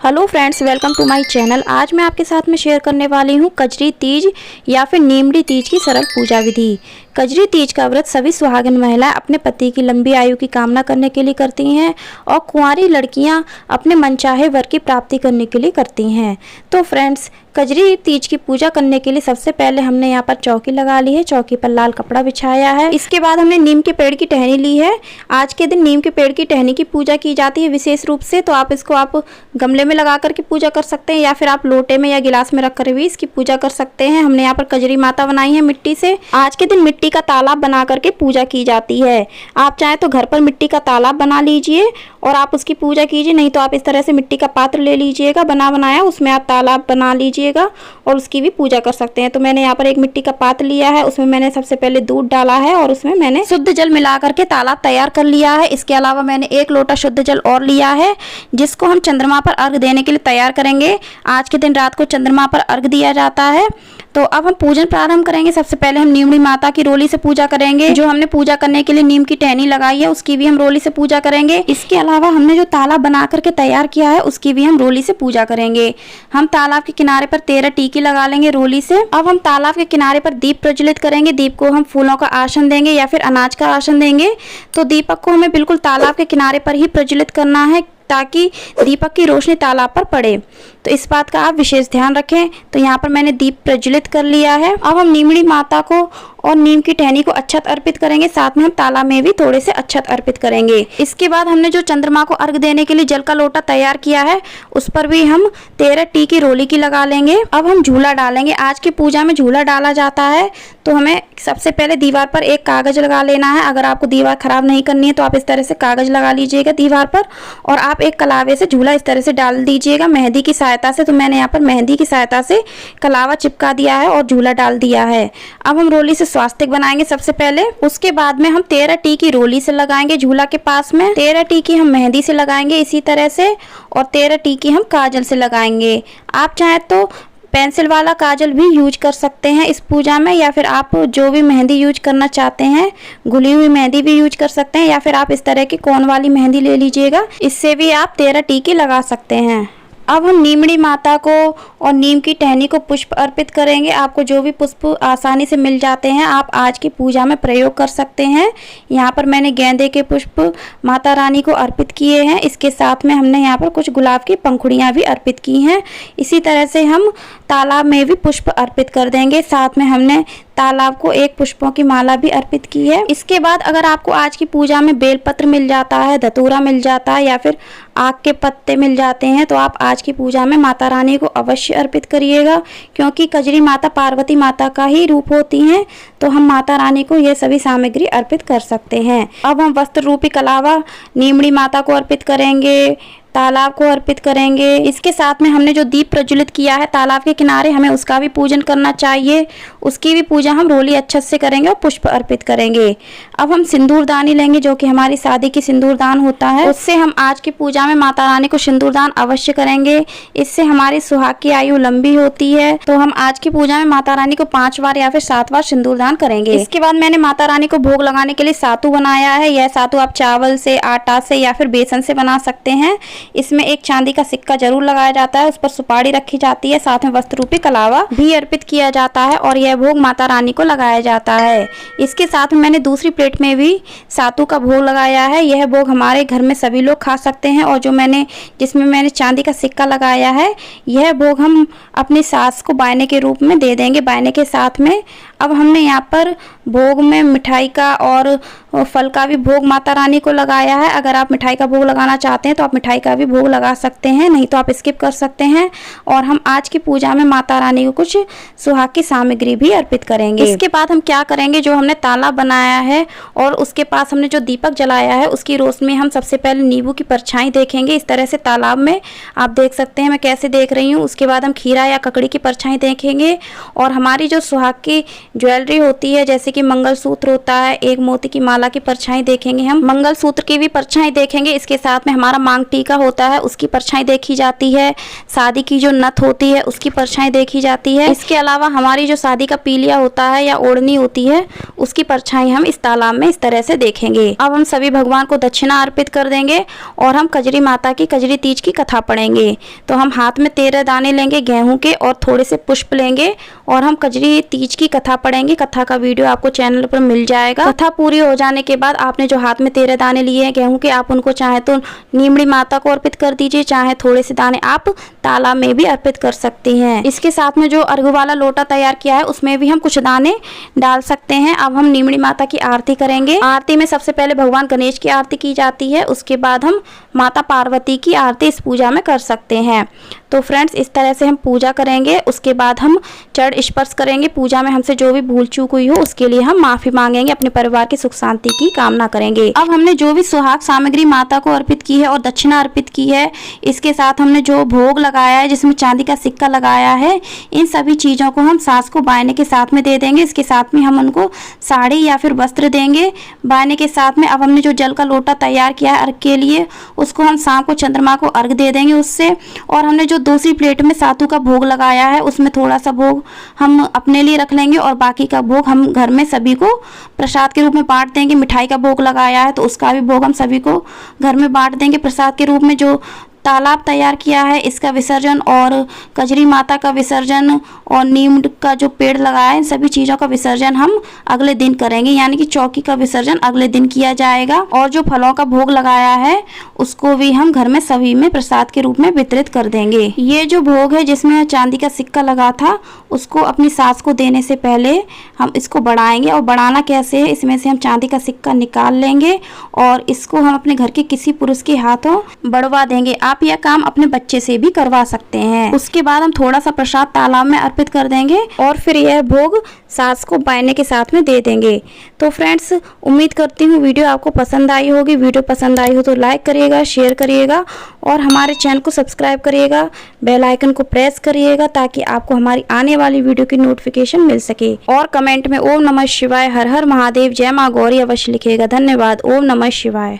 Hello friends, welcome to my channel. आज मैं आपके साथ में शेयर करने वाली हूँ कजरी तीज या फिर नीमड़ी तीज की सरल पूजा विधि। कजरी तीज का व्रत सभी सुहागिन महिलाएं अपने पति की लंबी आयु की कामना करने के लिए करती हैं और कुंवारी लड़कियां अपने मनचाहे वर की प्राप्ति करने के लिए करती हैं। तो फ्रेंड्स, कजरी तीज की पूजा करने के लिए सबसे पहले हमने यहाँ पर चौकी लगा ली है। चौकी पर लाल कपड़ा बिछाया है। इसके बाद हमने नीम के पेड़ की टहनी ली है। आज के दिन नीम के पेड़ की टहनी की पूजा की जाती है विशेष रूप से। तो आप इसको गमले में लगा करके पूजा कर सकते हैं या फिर आप लोटे में या गिलास में रख कर भी इसकी पूजा कर सकते हैं। हमने यहाँ पर कजरी माता बनाई है मिट्टी से। आज के दिन मिट्टी का तालाब बना करके पूजा की जाती है। आप चाहे तो घर पर मिट्टी का तालाब बना लीजिए और आप उसकी पूजा कीजिए, नहीं तो आप इस तरह से मिट्टी का पात्र ले लीजिएगा बना बनाया, उसमें आप तालाब बना लीजिएगा और उसकी भी पूजा कर सकते हैं। तो मैंने यहाँ पर एक मिट्टी का पात्र लिया है, उसमें मैंने सबसे पहले दूध डाला है और उसमें मैंने शुद्ध जल मिला करके तालाब तैयार कर लिया है। इसके अलावा मैंने 1 लोटा शुद्ध जल और लिया है, जिसको हम चंद्रमा पर अर्घ देने के लिए तैयार करेंगे। आज के दिन रात को चंद्रमा पर अर्घ दिया जाता है। तो अब हम पूजन प्रारंभ करेंगे। सबसे पहले हम नीमड़ी माता की रोली से पूजा करेंगे। जो हमने पूजा करने के लिए नीम की टहनी लगाई है उसकी भी हम रोली से पूजा करेंगे। इसके अलावा हमने जो तालाब बना करके तैयार किया है उसकी भी हम रोली से पूजा करेंगे। हम तालाब के किनारे पर 13 टीकी लगा लेंगे रोली से। अब हम तालाब के किनारे पर दीप प्रज्वलित करेंगे। दीप को हम फूलों का आसन देंगे या फिर अनाज का आसन देंगे। तो दीपक को हमें बिल्कुल तालाब के किनारे पर ही प्रज्वलित करना है ताकि दीपक की रोशनी तालाब पर पड़े। तो इस बात का आप विशेष ध्यान रखें। तो यहाँ पर मैंने दीप प्रज्वलित कर लिया है। अब हम नीमड़ी माता को और नीम की टहनी को अक्षत अर्पित करेंगे। साथ में हम तालाब में भी थोड़े से अक्षत अर्पित करेंगे। इसके बाद हमने जो चंद्रमा को अर्घ देने के लिए जल का लोटा तैयार किया है उस पर भी हम 13 टीकी रोली की लगा लेंगे। अब हम झूला डालेंगे। आज की पूजा में झूला डाला जाता है। तो हमें सबसे पहले दीवार पर एक कागज लगा लेना है। अगर आपको दीवार खराब नहीं करनी है तो आप इस तरह से कागज लगा लीजिएगा दीवार पर और आप एक कलावे से झूला इस तरह से डाल दीजिएगा मेहंदी की सहायता से। तो मैंने यहाँ पर मेहंदी की सहायता से कलावा चिपका दिया है और झूला डाल दिया है। अब हम रोली से स्वास्तिक बनाएंगे सबसे पहले। उसके बाद में हम 13 टीकी रोली से लगाएंगे झूला के पास में। 13 टीकी हम मेहंदी से लगाएंगे इसी तरह से और 13 टीकी हम काजल से लगाएंगे। आप चाहे तो पेंसिल वाला काजल भी यूज कर सकते हैं इस पूजा में, या फिर आप जो भी मेहंदी यूज करना चाहते हैं घुली हुई मेहंदी भी यूज कर सकते हैं, या फिर आप इस तरह की कोन वाली मेहंदी ले लीजिएगा। इससे भी आप 13 टीके लगा सकते हैं। अब हम नीमड़ी माता को और नीम की टहनी को पुष्प अर्पित करेंगे। आपको जो भी पुष्प आसानी से मिल जाते हैं आप आज की पूजा में प्रयोग कर सकते हैं। यहाँ पर मैंने गेंदे के पुष्प माता रानी को अर्पित किए हैं। इसके साथ में हमने यहाँ पर कुछ गुलाब की पंखुड़ियाँ भी अर्पित की हैं। इसी तरह से हम तालाब में भी पुष्प अर्पित कर देंगे। साथ में हमने तालाब को 1 पुष्पों की माला भी अर्पित की है। इसके बाद अगर आपको आज की पूजा में बेलपत्र मिल जाता है, धतूरा मिल जाता है या फिर आक के पत्ते मिल जाते हैं तो आप आज की पूजा में माता रानी को अवश्य अर्पित करिएगा, क्योंकि कजरी माता पार्वती माता का ही रूप होती हैं। तो हम माता रानी को ये सभी सामग्री अर्पित कर सकते हैं। अब हम वस्त्र रूपी कलावा नीमड़ी माता को अर्पित करेंगे, तालाब को अर्पित करेंगे। इसके साथ में हमने जो दीप प्रज्वलित किया है तालाब के किनारे, हमें उसका भी पूजन करना चाहिए। उसकी भी पूजा हम रोली अक्षत से करेंगे और पुष्प अर्पित करेंगे। अब हम सिंदूरदानी लेंगे जो कि हमारी शादी की सिंदूरदान होता है। उससे हम आज की पूजा में माता रानी को सिंदूरदान अवश्य करेंगे। इससे हमारी सुहाग की आयु लंबी होती है। तो हम आज की पूजा में माता रानी को 5 बार या फिर 7 बार सिंदूरदान करेंगे। इसके बाद मैंने माता रानी को भोग लगाने के लिए सातू बनाया है। यह सातू आप चावल से, आटा से या फिर बेसन से बना सकते हैं। इसमें एक चांदी का सिक्का जरूर लगाया जाता है, उस पर सुपारी रखी जाती है, साथ में वस्त्र रूपी कलावा भी अर्पित किया जाता है और यह भोग माता रानी को लगाया जाता है। इसके साथ में मैंने दूसरी प्लेट में भी सातू का भोग लगाया है। यह भोग हमारे घर में सभी लोग खा सकते हैं और जिसमें मैंने चांदी का सिक्का लगाया है यह भोग हम अपनी सास को बायने के रूप में दे देंगे, बायने के साथ में। अब हमने यहाँ पर भोग में मिठाई का और फल का भी भोग माता रानी को लगाया है। अगर आप मिठाई का भोग लगाना चाहते हैं तो आप मिठाई का भी भोग लगा सकते हैं, नहीं तो आप स्किप कर सकते हैं। और हम आज की पूजा में माता रानी को कुछ सुहाग की सामग्री भी अर्पित करेंगे। इसके बाद हम क्या करेंगे, जो हमने तालाब बनाया है और उसके पास हमने जो दीपक जलाया है उसकी रोशनी में हम सबसे पहले नींबू की परछाई देखेंगे। इस तरह से तालाब में आप देख सकते हैं मैं कैसे देख रही हूँ। उसके बाद हम खीरा या ककड़ी की परछाई देखेंगे और हमारी जो सुहाग की ज्वेलरी होती है, जैसे कि मंगलसूत्र होता है, एक मोती की माला की परछाई देखेंगे, हम मंगलसूत्र की भी परछाई देखेंगे। इसके साथ में हमारा मांग टीका होता है, उसकी परछाई देखी जाती है। शादी की जो नथ होती है उसकी परछाई देखी जाती है। इसके अलावा हमारी जो शादी का पीलिया होता है या ओढ़नी होती है उसकी परछाई हम इस तालाब में इस तरह से देखेंगे। अब हम सभी भगवान को दक्षिणा अर्पित कर देंगे और हम कजरी माता की कजरी तीज की कथा पढ़ेंगे। तो हम हाथ में 13 दाने लेंगे गेहूं के और थोड़े से पुष्प लेंगे और हम कजरी तीज की कथा पढ़ेंगे। कथा का वीडियो आपको चैनल पर मिल जाएगा। कथा पूरी हो जाने के बाद आपने जो हाथ में 13 दाने लिए हैं गेहूं के, आप उनको चाहे तो नीमड़ी माता को अर्पित कर दीजिए, चाहे थोड़े से दाने आप तालाब में भी अर्पित कर सकती हैं। इसके साथ में जो अर्घ वाला लोटा तैयार किया है उसमें भी हम कुछ दाने डाल सकते हैं। अब हम नीमड़ी माता की आरती करेंगे। आरती में सबसे पहले भगवान गणेश की आरती की जाती है, उसके बाद हम माता पार्वती की आरती इस पूजा में कर सकते हैं। तो फ्रेंड्स, इस तरह से हम पूजा करेंगे। उसके बाद हम चरण स्पर्श करेंगे। पूजा में हमसे जो भी भूल चूक हुई हो उसके लिए हम माफी मांगेंगे, अपने परिवार की सुख शांति की कामना करेंगे। अब हमने जो भी सुहाग सामग्री माता को अर्पित की है और दक्षिणा अर्पित की है, इसके साथ हमने जो भोग लगाया है जिसमें चांदी का सिक्का लगाया है, इन सभी चीज़ों को हम सास को बायने के साथ में दे देंगे। इसके साथ में हम उनको साड़ी या फिर वस्त्र देंगे बायने के साथ में। अब हमने जो जल का लोटा तैयार किया है अर्घ के लिए, उसको हम शाम को चंद्रमा को अर्घ दे देंगे उससे। और हमने जो दूसरी प्लेट में सातु का भोग लगाया है उसमें थोड़ा सा भोग हम अपने लिए रख लेंगे और बाकी का भोग हम घर में सभी को प्रसाद के रूप में बांट देंगे। मिठाई का भोग लगाया है तो उसका भी भोग हम सभी को घर में बांट देंगे प्रसाद के रूप में। जो तालाब तैयार किया है इसका विसर्जन और कजरी माता का विसर्जन और नीम का जो पेड़ लगाया है, इन सभी चीज़ों का विसर्जन हम अगले दिन करेंगे, यानी कि चौकी का विसर्जन अगले दिन किया जाएगा। और जो फलों का भोग लगाया है उसको भी हम घर में सभी में प्रसाद के रूप में वितरित कर देंगे। ये जो भोग है जिसमें चांदी का सिक्का लगा था उसको अपनी सास को देने से पहले हम इसको बढ़ाएंगे। और बढ़ाना कैसे है, इसमें से हम चांदी का सिक्का निकाल लेंगे और इसको हम अपने घर के किसी पुरुष के हाथों बढ़वा देंगे। आप यह काम अपने बच्चे से भी करवा सकते हैं। उसके बाद हम थोड़ा सा प्रसाद तालाब में अर्पित कर देंगे और फिर यह भोग सास को बायने के साथ में दे देंगे। तो फ्रेंड्स, उम्मीद करती हूँ वीडियो आपको पसंद आई होगी। वीडियो पसंद आई हो तो लाइक करिएगा, शेयर करिएगा और हमारे चैनल को सब्सक्राइब करिएगा, बेल आइकन को प्रेस करिएगा ताकि आपको हमारी आने वाली वीडियो की नोटिफिकेशन मिल सके। और कमेंट में ओम नमः शिवाय, हर हर महादेव, जय माँ गौरी अवश्य लिखिएगा। धन्यवाद। ओम नमः शिवाय।